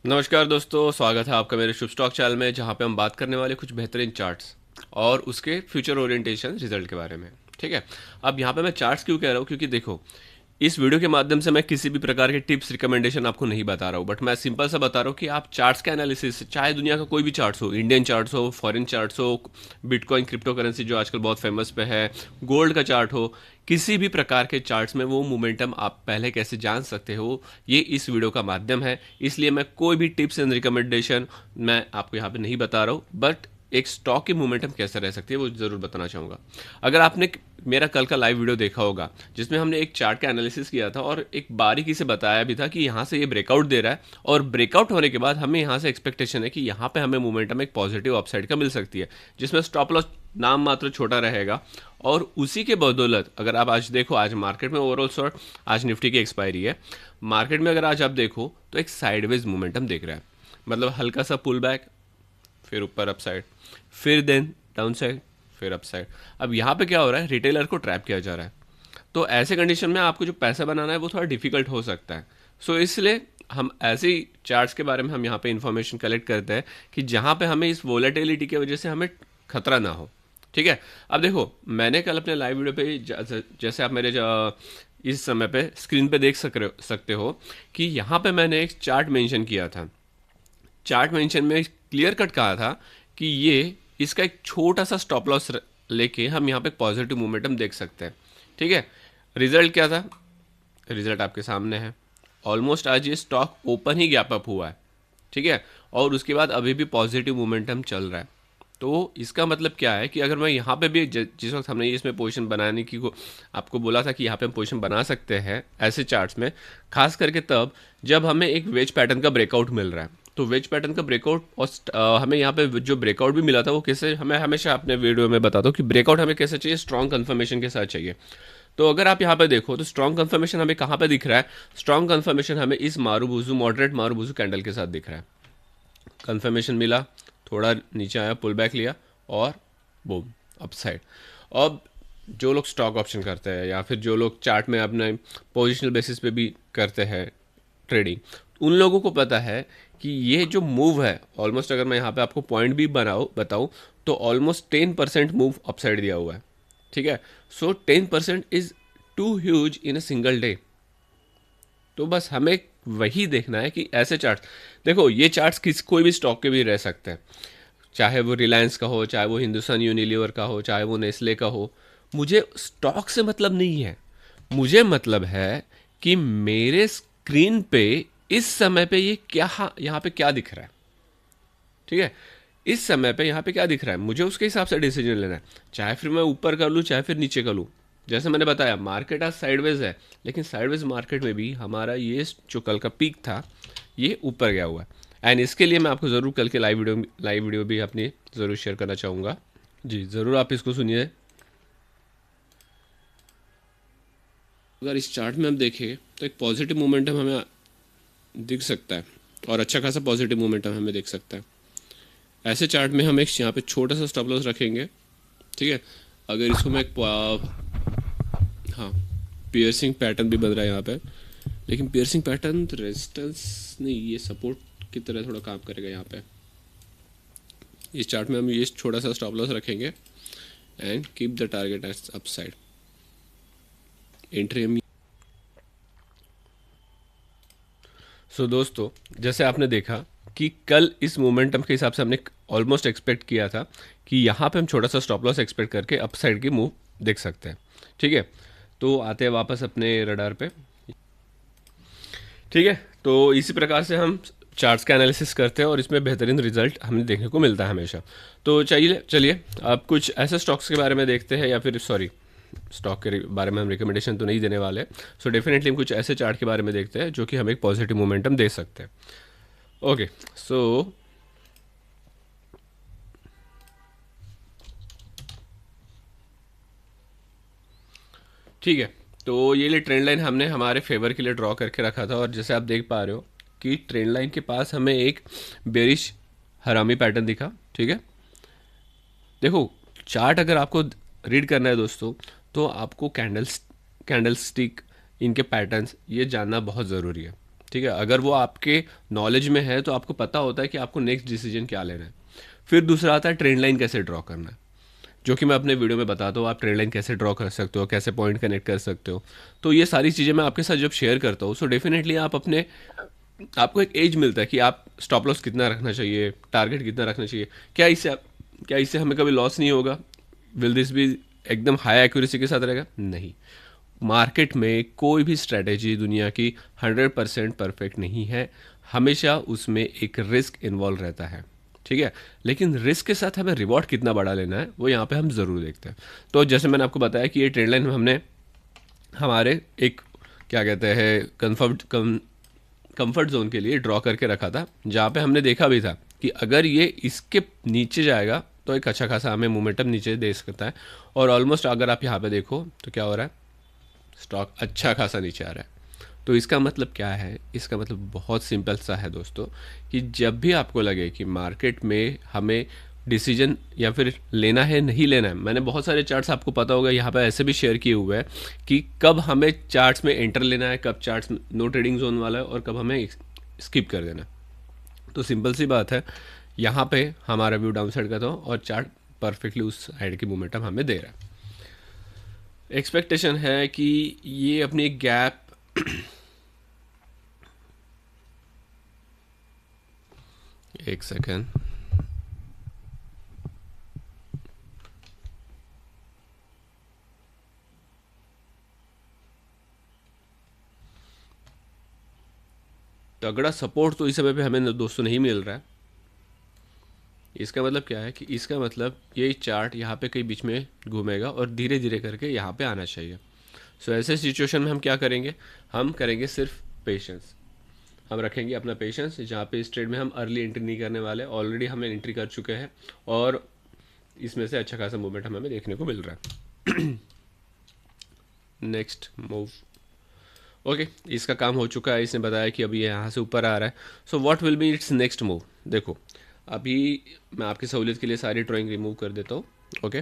नमस्कार दोस्तों, स्वागत है आपका मेरे शुभ स्टॉक चैनल में, जहां पे हम बात करने वाले कुछ बेहतरीन चार्ट्स और उसके फ्यूचर ओरिएंटेशन रिजल्ट के बारे में। ठीक है। अब यहाँ पे मैं चार्ट्स क्यों कह रहा हूँ, क्योंकि देखो, इस वीडियो के माध्यम से मैं किसी भी प्रकार के टिप्स रिकमेंडेशन आपको नहीं बता रहा हूँ, बट मैं सिंपल सा बता रहा हूँ कि आप चार्ट्स के एनालिसिस, चाहे दुनिया का कोई भी चार्ट्स हो, इंडियन चार्ट्स हो, फॉरेन चार्ट्स हो, बिटकॉइन क्रिप्टो करेंसी जो आजकल बहुत फेमस पे है, गोल्ड का चार्ट हो, किसी भी प्रकार के चार्ट्स में वो मोमेंटम आप पहले कैसे जान सकते हो, ये इस वीडियो का माध्यम है। इसलिए मैं कोई भी टिप्स एंड रिकमेंडेशन मैं आपको यहाँ पे नहीं बता रहा हूँ, बट एक स्टॉक की मोमेंटम कैसे रह सकती है वो जरूर बताना चाहूँगा। अगर आपने मेरा कल का लाइव वीडियो देखा होगा, जिसमें हमने एक चार्ट का एनालिसिस किया था और एक बारीकी से बताया भी था कि यहाँ से ये ब्रेकआउट दे रहा है, और ब्रेकआउट होने के बाद हमें यहाँ से एक्सपेक्टेशन है कि यहाँ पे हमें मोमेंटम एक पॉजिटिव अपसाइड का मिल सकती है, जिसमें स्टॉप लॉस नाम मात्र छोटा रहेगा। और उसी के बदौलत अगर आप आज देखो, आज मार्केट में ओवरऑल शॉर्ट, आज निफ्टी की एक्सपायरी है, मार्केट में अगर आज आप देखो तो एक साइडवेज मोमेंटम देख रहा है, मतलब हल्का सा पुल बैक, फिर ऊपर अपसाइड, फिर देन डाउन साइड, फिर अपसाइड। अब यहाँ पे क्या हो रहा है, रिटेलर को ट्रैप किया जा रहा है। तो ऐसे कंडीशन में आपको जो पैसा बनाना है वो थोड़ा डिफिकल्ट हो सकता है। सो इसलिए हम ऐसे ही चार्ट्स के बारे में हम यहाँ पे इंफॉर्मेशन कलेक्ट करते हैं कि जहाँ पे हमें इस वोलेटिलिटी की वजह से हमें खतरा ना हो। ठीक है। अब देखो, मैंने कल अपने लाइव वीडियो पे जैसे आप मेरे इस समय पे स्क्रीन पे देख सकते हो कि यहाँ पे मैंने एक चार्ट मेंशन किया था। चार्ट मेंशन में क्लियर कट कहा था कि ये इसका एक छोटा सा स्टॉप लॉस लेके हम यहाँ पे पॉजिटिव मोमेंटम देख सकते हैं। ठीक है। रिजल्ट क्या था? रिजल्ट आपके सामने है। ऑलमोस्ट आज ये स्टॉक ओपन ही गैप अप हुआ है। ठीक है। और उसके बाद अभी भी पॉजिटिव मोमेंटम चल रहा है। तो इसका मतलब क्या है कि अगर मैं यहाँ पे भी जिस वक्त हमने इसमें पोजीशन बनाने की आपको बोला था कि यहाँ पे हम पोजीशन बना सकते हैं ऐसे चार्ट्स में, खास करके तब जब हमें एक वेज पैटर्न का ब्रेकआउट मिल रहा है। तो वेज पैटर्न का ब्रेकआउट और हमें यहाँ पे जो ब्रेकआउट भी मिला था वो कैसे, हमें हमेशा अपने वीडियो में बताता हूँ कि ब्रेकआउट हमें कैसे चाहिए, स्ट्रॉन्ग कंफर्मेशन के साथ चाहिए। तो अगर आप यहाँ पे देखो तो स्ट्रॉन्ग कंफर्मेशन हमें कहाँ पे दिख रहा है? स्ट्रॉन्ग कंफर्मेशन हमें इस मारूबुजू, मॉडरेट मारूबुजू कैंडल के साथ दिख रहा है। कंफर्मेशन मिला, थोड़ा नीचे आया, पुल बैक लिया और बूम अपसाइड। अब जो लोग स्टॉक ऑप्शन करते हैं या फिर जो लोग चार्ट में अपने पोजिशनल बेसिस पे भी करते हैं ट्रेडिंग, उन लोगों को पता है कि ये जो मूव है, ऑलमोस्ट अगर मैं यहाँ पे आपको पॉइंट भी बताऊँ तो ऑलमोस्ट 10% मूव अपसाइड दिया हुआ है। ठीक है। So 10% is too huge in a single day. तो बस हमें वही देखना है कि ऐसे चार्ट्स, देखो ये चार्ट्स कोई भी स्टॉक के भी रह सकते हैं, चाहे वो रिलायंस का हो, चाहे वो हिंदुस्तान यूनिलीवर का हो, चाहे वो नेस्ले का हो। मुझे स्टॉक से मतलब नहीं है, मुझे मतलब है कि मेरे स्क्रीन पे इस समय पे ये क्या, यहाँ पे क्या दिख रहा है। ठीक है। इस समय पे यहाँ पे क्या दिख रहा है, मुझे उसके हिसाब से डिसीजन लेना है, चाहे फिर मैं ऊपर कर लूँ चाहे फिर नीचे कर लूँ। जैसे मैंने बताया, मार्केट आज साइडवेज है, लेकिन साइडवेज मार्केट में भी हमारा ये जो कल का पीक था ये ऊपर गया हुआ है। एंड इसके लिए मैं आपको ज़रूर कल के लाइव वीडियो भी अपनी ज़रूर शेयर करना चाहूँगा। जी ज़रूर, आप इसको सुनिए। अगर इस चार्ट में हम देखें तो एक पॉजिटिव मोमेंटम हमें दिख सकता है, और अच्छा खासा पॉजिटिव मोमेंटम हमें दिख सकता है। ऐसे चार्ट में हम एक यहाँ पे छोटा सा स्टॉप लॉस रखेंगे। ठीक है। अगर इसको मैं एक हाँ, पियर्सिंग पैटर्न भी बन रहा है यहाँ पे, लेकिन पियर्सिंग पैटर्न रेजिस्टेंस नहीं, ये सपोर्ट की तरह थोड़ा काम करेगा यहाँ पे। इस चार्ट में हम ये छोटा सा स्टॉप लॉस रखेंगे and keep the target at upside. Entry हम दोस्तों, जैसे आपने देखा कि कल इस मोमेंटम के हिसाब से हमने ऑलमोस्ट एक्सपेक्ट किया था कि यहाँ पे हम छोटा सा स्टॉप लॉस एक्सपेक्ट करके अपसाइड की मूव देख सकते हैं। ठीक है। तो आते हैं वापस अपने रडार पे। ठीक है। तो इसी प्रकार से हम चार्ट्स का एनालिसिस करते हैं और इसमें बेहतरीन रिजल्ट हमें देखने को मिलता है हमेशा। तो चलिए अब कुछ ऐसे स्टॉक्स के बारे में देखते हैं, या फिर सॉरी, स्टॉक के बारे में हम रिकमेंडेशन तो नहीं देने वाले। सो डेफिनेटली हम कुछ ऐसे चार्ट के बारे में देखते हैं जो कि हमें एक पॉजिटिव मोमेंटम दे सकते हैं। ओके। सो ठीक है। तो ये लिए ट्रेंड लाइन हमने हमारे फेवर के लिए ड्रॉ करके रखा था, और जैसे आप देख पा रहे हो कि ट्रेंड लाइन के पास हमें एक बेरिश हरामी पैटर्न दिखा। ठीक है। देखो, चार्ट अगर आपको रीड करना है दोस्तों, तो आपको कैंडल स्टिक, इनके पैटर्न्स ये जानना बहुत ज़रूरी है। ठीक है, अगर वो आपके नॉलेज में है तो आपको पता होता है कि आपको नेक्स्ट डिसीजन क्या लेना है। फिर दूसरा आता है ट्रेंड लाइन कैसे ड्रॉ करना है, जो कि मैं अपने वीडियो में बताता हूँ। आप ट्रेंड लाइन कैसे ड्रॉ कर सकते हो, कैसे पॉइंट कनेक्ट कर सकते हो। तो ये सारी चीज़ें मैं आपके साथ जब शेयर करता हूँ, सो डेफिनेटली आप अपने आपको एक एज मिलता है कि आप स्टॉप लॉस कितना रखना चाहिए, टारगेट कितना रखना चाहिए, क्या इससे हमें कभी लॉस नहीं होगा, विल दिस भी एकदम हाई एक्यूरेसी के साथ रहेगा, नहीं। मार्केट में कोई भी स्ट्रैटेजी दुनिया की 100% परफेक्ट नहीं है, हमेशा उसमें एक रिस्क इन्वॉल्व रहता है, ठीक है। लेकिन रिस्क के साथ हमें रिवॉर्ड कितना बड़ा लेना है वो यहाँ पे हम ज़रूर देखते हैं। तो जैसे मैंने आपको बताया कि ये ट्रेंड लाइन में हमने हमारे एक क्या कहते हैं कंफर्ट जोन के लिए ड्रॉ करके रखा था, जहाँ पे हमने देखा भी था कि अगर ये इसके नीचे जाएगा तो एक अच्छा खासा हमें मोमेंटम नीचे दे सकता है। और ऑलमोस्ट अगर आप यहाँ पे देखो तो क्या हो रहा है, स्टॉक अच्छा खासा नीचे आ रहा है। तो इसका मतलब क्या है, इसका मतलब बहुत सिंपल सा है दोस्तों, कि जब भी आपको लगे कि मार्केट में हमें डिसीजन या फिर लेना है नहीं लेना है, मैंने बहुत सारे चार्ट्स आपको पता होगा यहाँ पे ऐसे भी शेयर किए हुए हैं कि कब हमें चार्ट्स में एंटर लेना है, कब चार्ट्स नो ट्रेडिंग जोन वाला है और कब हमें स्किप कर देना है। तो सिंपल सी बात है, यहाँ पे हमारा व्यू डाउन साइड का था और चार्ट परफेक्टली उस साइड की मोमेंटम हमें दे रहा है। एक्सपेक्टेशन है कि ये अपनी गैप एक सेकेंड, तगड़ा सपोर्ट तो इस समय पे हमें दोस्तों नहीं मिल रहा है। इसका मतलब क्या है कि इसका मतलब ये चार्ट यहाँ पे कहीं बीच में घूमेगा और धीरे धीरे करके यहाँ पे आना चाहिए। सो ऐसे सिचुएशन में हम क्या करेंगे, हम करेंगे सिर्फ पेशेंस, हम रखेंगे अपना पेशेंस। जहाँ पे इस ट्रेड में हम अर्ली एंट्री नहीं करने वाले, ऑलरेडी हमने एंट्री कर चुके हैं और इसमें से अच्छा खासा मूवमेंट हमें देखने को मिल रहा है। नेक्स्ट मूव, ओके, इसका काम हो चुका है, इसने बताया कि अभी यहाँ से ऊपर आ रहा है। So what will be it's next move. देखो अभी मैं आपकी सहूलियत के लिए सारी ड्राइंग रिमूव कर देता हूँ, ओके।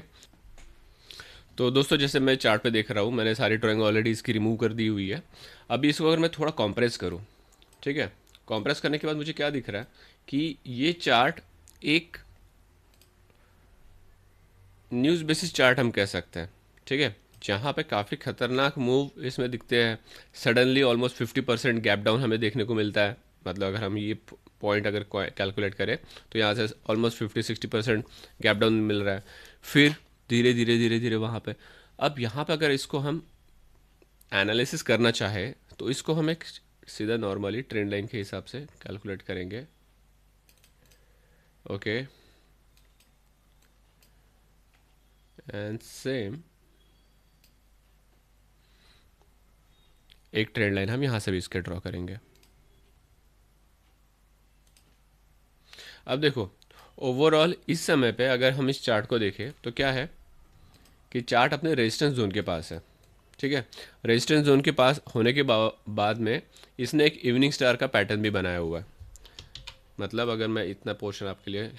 तो दोस्तों जैसे मैं चार्ट पे देख रहा हूँ, मैंने सारी ड्राइंग ऑलरेडी इसकी रिमूव कर दी हुई है। अभी इसको अगर मैं थोड़ा कॉम्प्रेस करूँ, ठीक है, कॉम्प्रेस करने के बाद मुझे क्या दिख रहा है कि ये चार्ट एक न्यूज़ बेसिस चार्ट हम कह सकते हैं, ठीक है, जहाँ पे काफ़ी खतरनाक मूव इसमें दिखते हैं। सडनली ऑलमोस्ट 50% गैप डाउन हमें देखने को मिलता है। मतलब अगर हम ये पॉइंट अगर कैलकुलेट करें तो यहाँ से ऑलमोस्ट 50-60% गैप डाउन मिल रहा है। फिर धीरे धीरे धीरे धीरे वहाँ पे, अब यहाँ पे अगर इसको हम एनालिसिस करना चाहे तो इसको हम एक सीधा नॉर्मली ट्रेंड लाइन के हिसाब से कैलकुलेट करेंगे, ओके, एंड सेम एक ट्रेंड लाइन हम यहाँ से भी इसके ड्रॉ करेंगे। अब देखो ओवरऑल इस समय पे अगर हम इस चार्ट को देखें तो क्या है कि चार्ट अपने रेजिस्टेंस जोन के पास है, ठीक है। रेजिस्टेंस जोन के पास होने के बाद में इसने एक इवनिंग स्टार का पैटर्न भी बनाया हुआ है। मतलब अगर मैं इतना पोर्शन आपके लिए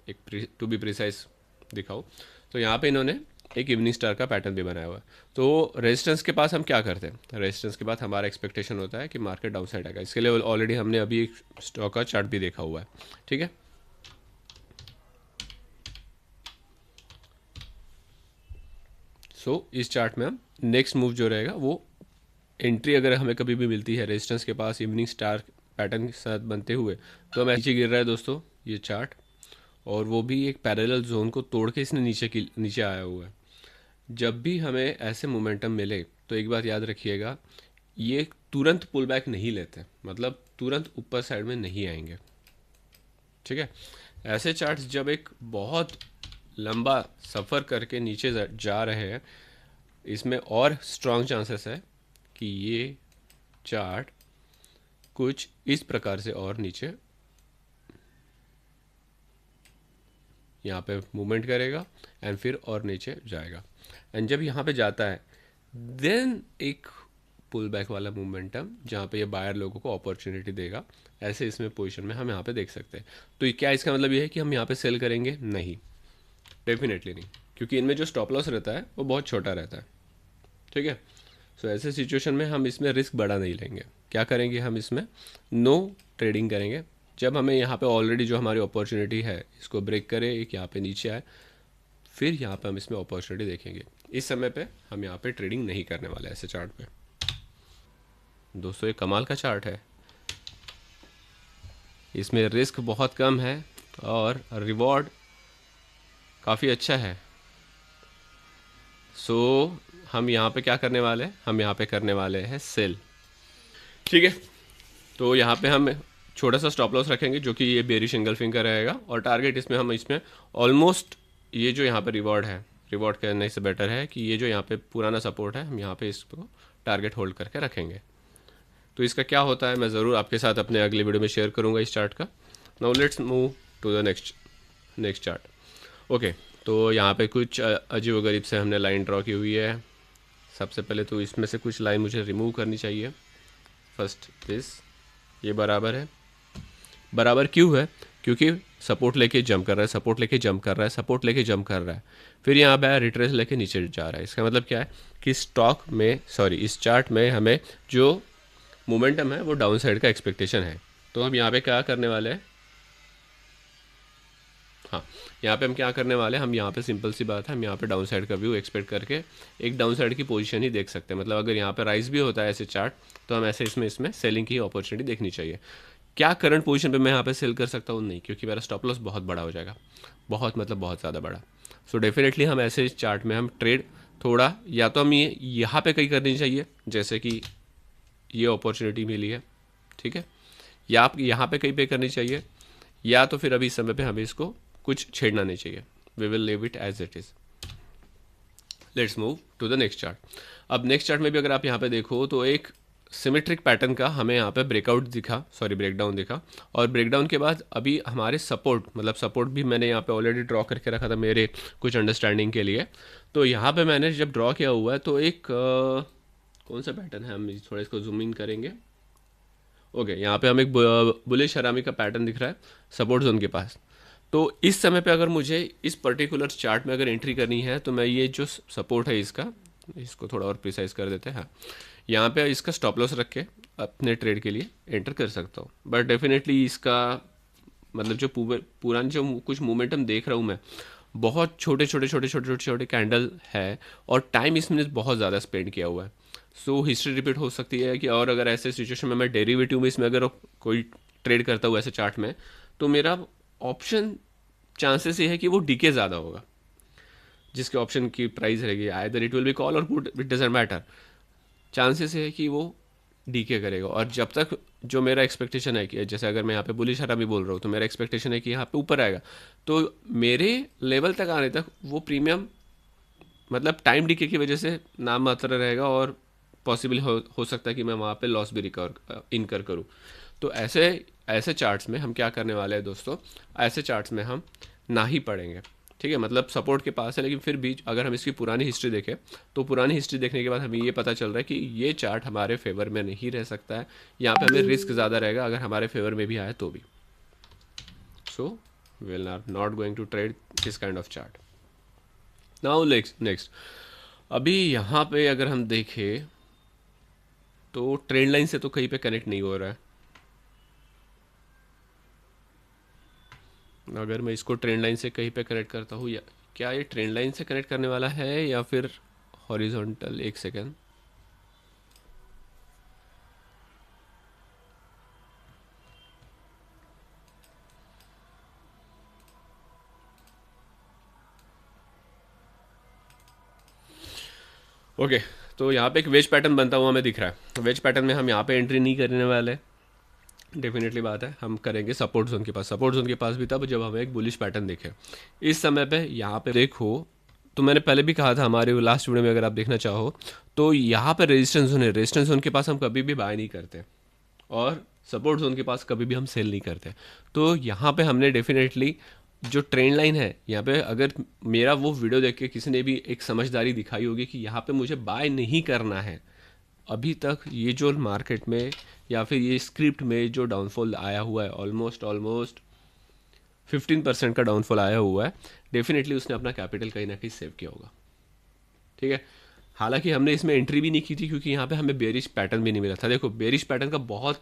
एक टू बी प्रिसाइज दिखाऊँ तो यहाँ पे इन्होंने एक इवनिंग स्टार का पैटर्न भी बनाया हुआ है। तो रेजिस्टेंस के पास हम क्या करते हैं, रेजिस्टेंस के बाद हमारा एक्सपेक्टेशन होता है कि मार्केट डाउन साइड आएगा। इसके लिए ऑलरेडी हमने अभी एक स्टॉक का चार्ट भी देखा हुआ है, ठीक है। सो इस चार्ट में हम नेक्स्ट मूव जो रहेगा वो एंट्री अगर हमें कभी भी मिलती है रेजिस्टेंस के पास इवनिंग स्टार पैटर्न के साथ बनते हुए, तो हमें नीचे गिर रहा है दोस्तों ये चार्ट, और वो भी एक पैरेलल जोन को तोड़ के इसने नीचे आया हुआ है। जब भी हमें ऐसे मोमेंटम मिले तो एक बात याद रखिएगा, ये तुरंत पुल बैक नहीं लेते, मतलब तुरंत ऊपर साइड में नहीं आएंगे, ठीक है। ऐसे चार्ट्स जब एक बहुत लंबा सफ़र करके नीचे जा रहे हैं, इसमें और स्ट्रॉन्ग चांसेस है कि ये चार्ट कुछ इस प्रकार से और नीचे यहाँ पे मूवमेंट करेगा एंड फिर और नीचे जाएगा। एंड जब यहाँ पे जाता है देन एक पुल बैक वाला मोमेंटम जहाँ पे ये बायर लोगों को अपॉर्चुनिटी देगा। ऐसे इसमें पोजीशन में हम यहाँ पे देख सकते हैं। तो क्या इसका मतलब ये है कि हम यहाँ पे सेल करेंगे? नहीं, डेफिनेटली नहीं, क्योंकि इनमें जो स्टॉप लॉस रहता है वो बहुत छोटा रहता है, ठीक है। सो ऐसे सिचुएशन में हम इसमें रिस्क बड़ा नहीं लेंगे। क्या करेंगे हम इसमें, नो ट्रेडिंग करेंगे। जब हमें यहाँ पे ऑलरेडी जो हमारी अपॉर्चुनिटी है इसको ब्रेक करे, एक यहाँ पे नीचे आए, फिर यहाँ पे हम इसमें अपॉर्चुनिटी देखेंगे। इस समय पे हम यहाँ पे ट्रेडिंग नहीं करने वाले ऐसे चार्ट पे। दोस्तों ये कमाल का चार्ट है, इसमें रिस्क बहुत कम है और रिवॉर्ड काफ़ी अच्छा है। सो हम यहाँ पे क्या करने वाले हैं, हम यहाँ पे करने वाले हैं सेल। ठीक है, तो यहाँ पे हम छोटा सा स्टॉप लॉस रखेंगे जो कि ये बेरिश सिंगल फिंगर रहेगा, और टारगेट इसमें हम इसमें ऑलमोस्ट ये जो यहाँ पे रिवॉर्ड है, रिवॉर्ड करने से बेटर है कि ये जो यहाँ पे पुराना सपोर्ट है हम यहाँ पे इसको टारगेट होल्ड करके रखेंगे। तो इसका क्या होता है मैं ज़रूर आपके साथ अपने अगले वीडियो में शेयर करूँगा इस चार्ट का। Now let's move to the next chart. Okay, तो यहाँ पे कुछ अजीब व गरीब से हमने लाइन ड्रॉ की हुई है। सबसे पहले तो इसमें से कुछ लाइन मुझे रिमूव करनी चाहिए। फर्स्ट दिस, ये बराबर है। बराबर क्यों है, क्योंकि सपोर्ट लेके जंप कर रहा है, सपोर्ट लेके जंप कर रहा है, सपोर्ट लेके जंप कर रहा है, फिर यहाँ पे रिट्रेस लेके नीचे जा रहा है। इसका मतलब क्या है कि स्टॉक में, सॉरी इस चार्ट में हमें जो मोमेंटम है वो डाउन साइड का एक्सपेक्टेशन है। तो हम यहाँ पे क्या करने वाले हैं, हाँ यहाँ पे हम क्या करने वाले हैं, हम यहाँ पे सिंपल सी बात है, हम यहाँ पे डाउन साइड का व्यू एक्सपेक्ट करके एक डाउन साइड की पोजीशन ही देख सकते हैं। मतलब अगर यहाँ पे राइज भी होता है ऐसे चार्ट, तो हम ऐसे इसमें सेलिंग की अपॉर्चुनिटी देखनी चाहिए। क्या करंट पोजीशन पे मैं यहाँ पे सेल कर सकता हूँ, नहीं, क्योंकि मेरा स्टॉप लॉस बहुत बड़ा हो जाएगा, बहुत मतलब बहुत ज़्यादा बड़ा। सो डेफिनेटली हम ऐसे इस चार्ट में हम ट्रेड थोड़ा, या तो हम ये यहाँ पे कहीं करनी चाहिए, जैसे कि ये अपॉर्चुनिटी मिली है, ठीक है, या आप यहाँ पे कहीं पे करनी चाहिए, या तो फिर अभी इस समय पे हमें इसको कुछ छेड़ना नहीं चाहिए। We will leave it as it is. Let's move to the next chart. अब नेक्स्ट चार्ट में भी अगर आप यहाँ पे देखो तो एक सिमेट्रिक पैटर्न का हमें यहाँ पे ब्रेकआउट दिखा, सॉरी ब्रेकडाउन दिखा, और ब्रेकडाउन के बाद अभी हमारे सपोर्ट, मतलब सपोर्ट भी मैंने यहाँ पे ऑलरेडी ड्रॉ करके रखा था मेरे कुछ अंडरस्टैंडिंग के लिए। तो यहाँ पे मैंने जब ड्रॉ किया हुआ है तो एक कौन सा पैटर्न है, हम थोड़ा इसको जूम इन करेंगे। ओके, यहाँ पे हमें एक बुलिश हरामी का पैटर्न दिख रहा है सपोर्ट जोन के पास। तो इस समय पे अगर मुझे इस पर्टिकुलर चार्ट में अगर एंट्री करनी है तो मैं ये जो सपोर्ट है इसका, इसको थोड़ा और प्रिसाइज कर देते हैं, हाँ यहाँ पे इसका स्टॉप लॉस रख के अपने ट्रेड के लिए एंटर कर सकता हूँ। बट डेफिनेटली इसका मतलब जो पुरानी जो कुछ मोमेंटम देख रहा हूँ मैं, बहुत छोटे छोटे छोटे छोटे छोटे छोटे कैंडल है और टाइम इसमें बहुत ज़्यादा स्पेंड किया हुआ है। सो हिस्ट्री रिपीट हो सकती है कि, और अगर ऐसे सिचुएशन में मैं डेरिवेटिव में इसमें अगर कोई ट्रेड करता हूँ ऐसे चार्ट में, तो मेरा ऑप्शन चांसेस ये है कि वो डीके ज़्यादा होगा, जिसके ऑप्शन की प्राइस रहेगी either it will be call or put, it doesn't matter, chances है कि वो डीके करेगा। और जब तक जो मेरा एक्सपेक्टेशन है कि जैसे अगर मैं यहाँ पे बुलिश हरामी बोल रहा हूँ तो मेरा एक्सपेक्टेशन है कि यहाँ पे ऊपर आएगा, तो मेरे लेवल तक आने तक वो प्रीमियम मतलब टाइम डीके की वजह से नाम मात्र रहेगा, और पॉसिबल हो सकता है कि मैं वहाँ पे लॉस भी इनकर करूँ। तो ऐसे चार्ट्स में हम क्या करने वाले हैं दोस्तों, ऐसे चार्ट्स में हम ना ही पढ़ेंगे, ठीक है। मतलब सपोर्ट के पास है, लेकिन फिर भी अगर हम इसकी पुरानी हिस्ट्री देखें तो पुरानी हिस्ट्री देखने के बाद हमें ये पता चल रहा है कि ये चार्ट हमारे फेवर में नहीं रह सकता है, यहाँ पे हमें रिस्क ज़्यादा रहेगा अगर हमारे फेवर में भी आए तो भी। So we will not going to trade this kind of chart. Now next, अभी यहाँ पे अगर हम देखें तो ट्रेंड लाइन से तो कहीं पे कनेक्ट नहीं हो रहा है। अगर मैं इसको ट्रेंड लाइन से कहीं पे कनेक्ट करता हूँ, या क्या ये ट्रेंड लाइन से कनेक्ट करने वाला है या फिर हॉरिजॉन्टल, एक सेकेंड, ओके तो यहाँ पे एक वेज पैटर्न बनता हुआ हमें दिख रहा है। वेज पैटर्न में हम यहाँ पे एंट्री नहीं करने वाले, डेफिनेटली बात है, हम करेंगे सपोर्ट जोन के पास। सपोर्ट जोन के पास भी तब जब हमें एक बुलिश पैटर्न दिखे। इस समय पे यहाँ पे देखो तो मैंने पहले भी कहा था हमारे लास्ट वीडियो में, अगर आप देखना चाहो तो यहाँ पे रेजिस्टेंस जोन है, रेजिस्टेंस जोन के पास हम कभी भी बाय नहीं करते और सपोर्ट जोन के पास कभी भी हम सेल नहीं करते। तो यहाँ पे हमने डेफिनेटली जो ट्रेंड लाइन है, यहाँ पे अगर मेरा वो वीडियो देख के किसी ने भी एक समझदारी दिखाई होगी कि यहाँ पे मुझे बाय नहीं करना है, अभी तक ये जो मार्केट में या फिर ये स्क्रिप्ट में जो डाउनफॉल आया हुआ है, ऑलमोस्ट 15% का डाउनफॉल आया हुआ है, डेफिनेटली उसने अपना कैपिटल कहीं ना कहीं सेव किया होगा, ठीक है। हालांकि हमने इसमें एंट्री भी नहीं की थी क्योंकि यहाँ पे हमें बेरिश पैटर्न भी नहीं मिला था। देखो बेरिश पैटर्न का बहुत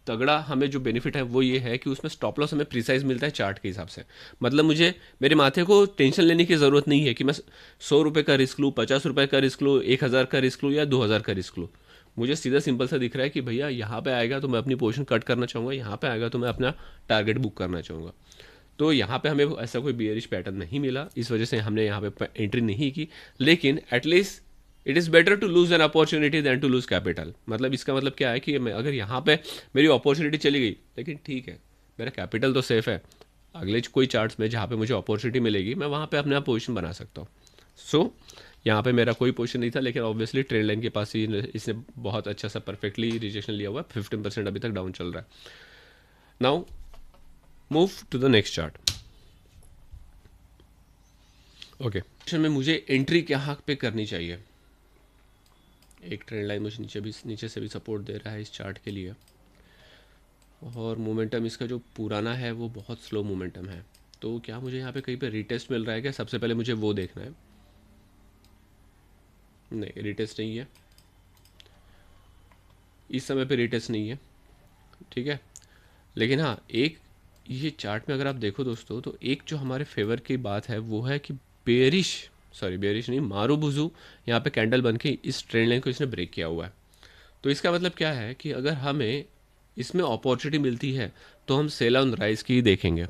तगड़ा हमें जो बेनिफिट है वो ये है कि उसमें स्टॉप लॉस हमें प्रिसाइज मिलता है चार्ट के हिसाब से। मतलब मुझे मेरे माथे को टेंशन लेने की ज़रूरत नहीं है कि मैं 100 रुपये का रिस्क लूँ, 50 रुपये का रिस्क लूँ, 1000 का रिस्क लूँ या 2000 का रिस्क लूँ। मुझे सीधा सिंपल सा दिख रहा है कि भैया यहाँ पे आएगा तो मैं अपनी पोजीशन कट करना चाहूँगा, यहाँ पे आएगा तो मैं अपना टारगेट बुक करना चाहूँगा। तो यहाँ पे हमें ऐसा कोई बियरिश पैटर्न नहीं मिला, इस वजह से हमने यहाँ पे एंट्री नहीं की। लेकिन at least it is better to lose an opportunity than to lose capital. मतलब इसका मतलब क्या है कि मैं अगर यहाँ पे मेरी अपॉर्चुनिटी चली गई, लेकिन ठीक है मेरा कैपिटल तो सेफ है, अगले कोई चार्ट्स में जहाँ पे मुझे अपॉर्चुनिटी मिलेगी मैं वहाँ पे अपने आप पोजिशन बना सकता हूँ। सो यहाँ पे मेरा कोई पोजीशन नहीं था, लेकिन ऑब्वियसली ट्रेंड लाइन के पास ही इसने बहुत अच्छा सा परफेक्टली रिजेक्शन लिया हुआ है। 15% अभी तक डाउन चल रहा है। Now move to the next chart. Okay, में मुझे एंट्री कहाँ पे करनी चाहिए? एक ट्रेंड लाइन मुझे नीचे से भी सपोर्ट दे रहा है इस चार्ट के लिए, और मोमेंटम इसका जो पुराना है वो बहुत स्लो मोमेंटम है। तो क्या मुझे यहाँ पे कहीं पे रिटेस्ट मिल रहा है क्या? सबसे पहले मुझे वो देखना है। नहीं, रिटेस्ट नहीं है, इस समय पे रिटेस्ट नहीं है, ठीक है। लेकिन हाँ, एक ये चार्ट में अगर आप देखो दोस्तों, तो एक जो हमारे फेवर की बात है वो है कि बेरिश नहीं, मारूबुजू यहाँ पे कैंडल बन के इस ट्रेंड लाइन को इसने ब्रेक किया हुआ है। तो इसका मतलब क्या है कि अगर हमें इसमें अपॉर्चुनिटी मिलती है तो हम सेल ऑन राइज की ही देखेंगे,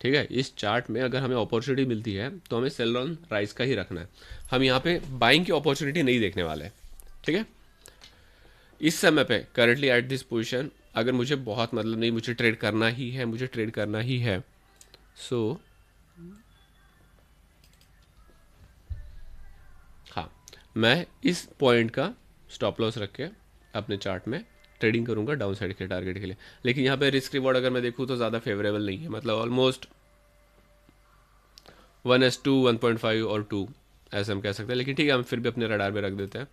ठीक है। इस चार्ट में अगर हमें अपॉर्चुनिटी मिलती है तो हमें सेल ऑन राइज का ही रखना है, हम यहाँ पे बाइंग की अपॉर्चुनिटी नहीं देखने वाले हैं, ठीक है। इस समय पे करंटली एट दिस पोजीशन अगर मुझे बहुत मतलब नहीं, मुझे ट्रेड करना ही है, मुझे ट्रेड करना ही है, सो हाँ, मैं इस पॉइंट का स्टॉप लॉस रख के अपने चार्ट में ट्रेडिंग करूंगा डाउन साइड के टारगेट के लिए। लेकिन यहाँ पे रिस्क रिवॉर्ड अगर मैं देखूँ तो ज़्यादा फेवरेबल नहीं है, मतलब ऑलमोस्ट 1:2, 1.5 और 2 ऐसे हम कह सकते हैं। लेकिन ठीक है, हम फिर भी अपने रडार में रख देते हैं।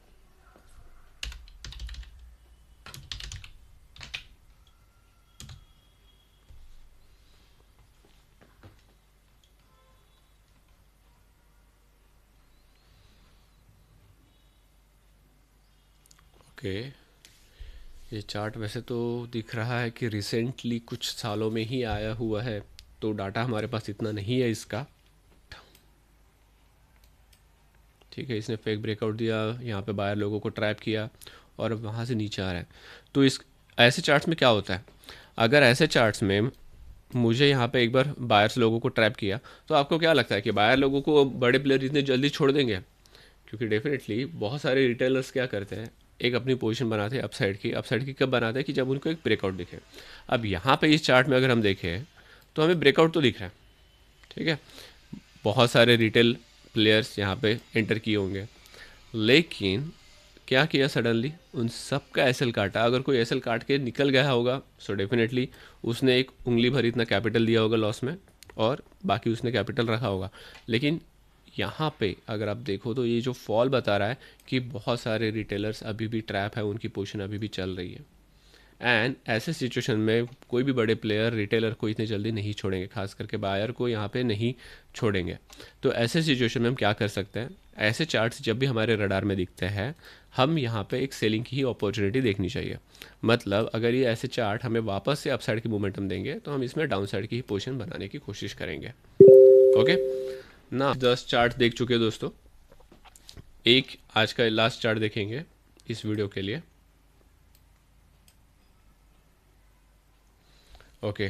ओके, ये चार्ट वैसे तो दिख रहा है कि रिसेंटली कुछ सालों में ही आया हुआ है, तो डाटा हमारे पास इतना नहीं है इसका, ठीक है। इसने फेक ब्रेकआउट दिया, यहाँ पे बायर लोगों को ट्रैप किया और अब वहाँ से नीचे आ रहा है। तो इस ऐसे चार्ट्स में क्या होता है, अगर ऐसे चार्ट्स में मुझे यहाँ पे एक बार बायर्स लोगों को ट्रैप किया, तो आपको क्या लगता है कि बायर लोगों को बड़े प्लेयर इतने जल्दी छोड़ देंगे? क्योंकि डेफिनेटली बहुत सारे रिटेलर्स क्या करते हैं, एक अपनी पोजीशन बनाते हैं अपसाइड की कब बनाते हैं कि जब उनको एक ब्रेकआउट दिखे। अब यहाँ पे इस चार्ट में अगर हम देखें तो हमें ब्रेकआउट तो दिख रहा है, ठीक है, बहुत सारे रिटेल प्लेयर्स यहाँ पे एंटर किए होंगे, लेकिन क्या किया सडनली उन सब का एसएल काटा। अगर कोई एसएल काट के निकल गया होगा सो डेफिनेटली उसने एक उंगली भर इतना कैपिटल दिया होगा लॉस में, और बाकी उसने कैपिटल रखा होगा। लेकिन यहाँ पे अगर आप देखो तो ये जो फॉल बता रहा है कि बहुत सारे रिटेलर्स अभी भी ट्रैप है, उनकी पोजीशन अभी भी चल रही है। एंड ऐसे सिचुएशन में कोई भी बड़े प्लेयर रिटेलर को इतने जल्दी नहीं छोड़ेंगे, खास करके बायर को यहाँ पे नहीं छोड़ेंगे। तो ऐसे सिचुएशन में हम क्या कर सकते हैं, ऐसे चार्ट्स जब भी हमारे रडार में दिखते हैं, हम यहाँ पे एक सेलिंग की ही अपॉर्चुनिटी देखनी चाहिए। मतलब अगर ये ऐसे चार्ट हमें वापस से अपसाइड की मोमेंटम देंगे तो हम इसमें डाउन साइड की ही पोजीशन बनाने की कोशिश करेंगे। ओके ना, 10 चार्ट देख चुके दोस्तों, एक आज का लास्ट चार्ट देखेंगे इस वीडियो के लिए। ओके,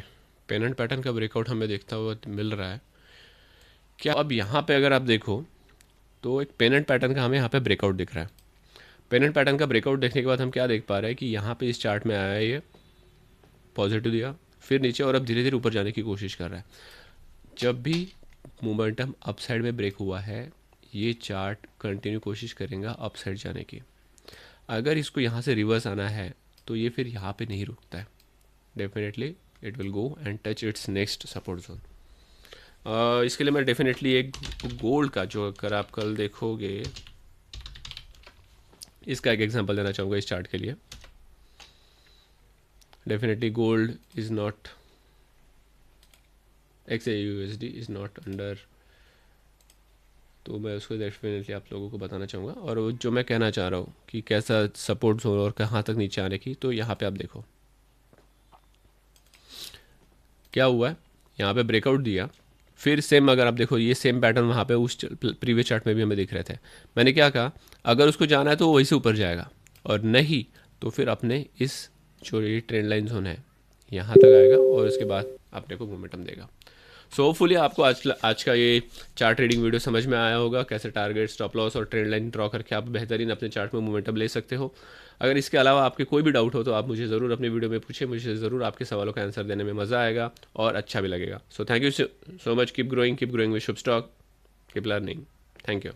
पेनेंट पैटर्न का ब्रेकआउट हमें देखता हुआ मिल रहा है क्या? अब यहाँ पे अगर आप देखो तो एक पेनेंट पैटर्न का हमें यहाँ पे ब्रेकआउट दिख रहा है। पेनेंट पैटर्न का ब्रेकआउट देखने के बाद हम क्या देख पा रहे हैं कि यहाँ पे इस चार्ट में आया है, ये पॉजिटिव दिया, फिर नीचे, और अब धीरे धीरे ऊपर जाने की कोशिश कर रहा है। जब भी मोमेंटम अपसाइड में ब्रेक हुआ है, ये चार्ट कंटिन्यू कोशिश करेगा अपसाइड जाने की। अगर इसको यहाँ से रिवर्स आना है तो ये फिर यहाँ पे नहीं रुकता है, definitely it will go and touch it's next support zone. इसके लिए मैं डेफिनेटली एक गोल्ड का, जो अगर आप कल देखोगे, इसका एक एग्जांपल देना चाहूँगा इस चार्ट के लिए। Definitely gold is not, XAUSD is not under तो मैं उसको डेफिनेटली आप लोगों को बताना चाहूँगा। और वो जो मैं कहना चाह रहा हूँ कि कैसा सपोर्ट जोन और कहाँ तक नीचे आने की, तो यहाँ पे आप देखो क्या हुआ है, यहाँ पे ब्रेकआउट दिया, फिर सेम अगर आप देखो ये सेम पैटर्न वहाँ पे उस प्रीवियस चार्ट में भी हमें दिख रहे थे। मैंने क्या कहा, अगर उसको जाना है तो वो वहीं से ऊपर जाएगा, और नहीं तो फिर अपने इस जो ये ट्रेंड लाइन जोन है यहाँ तक आएगा और उसके बाद अपने को मोमेंटम देगा। सो होपफुली आपको आज का ये चार्ट ट्रेडिंग वीडियो समझ में आया होगा, कैसे टारगेट, स्टॉप लॉस और ट्रेंड लाइन ड्रॉ करके आप बेहतरीन अपने चार्ट में मोमेंटम ले सकते हो। अगर इसके अलावा आपके कोई भी डाउट हो तो आप मुझे ज़रूर अपनी वीडियो में पूछें, मुझे ज़रूर आपके सवालों का आंसर देने में मज़ा आएगा और अच्छा भी लगेगा। So thank you so much, keep growing with Shubh stock, keep learning, thank you.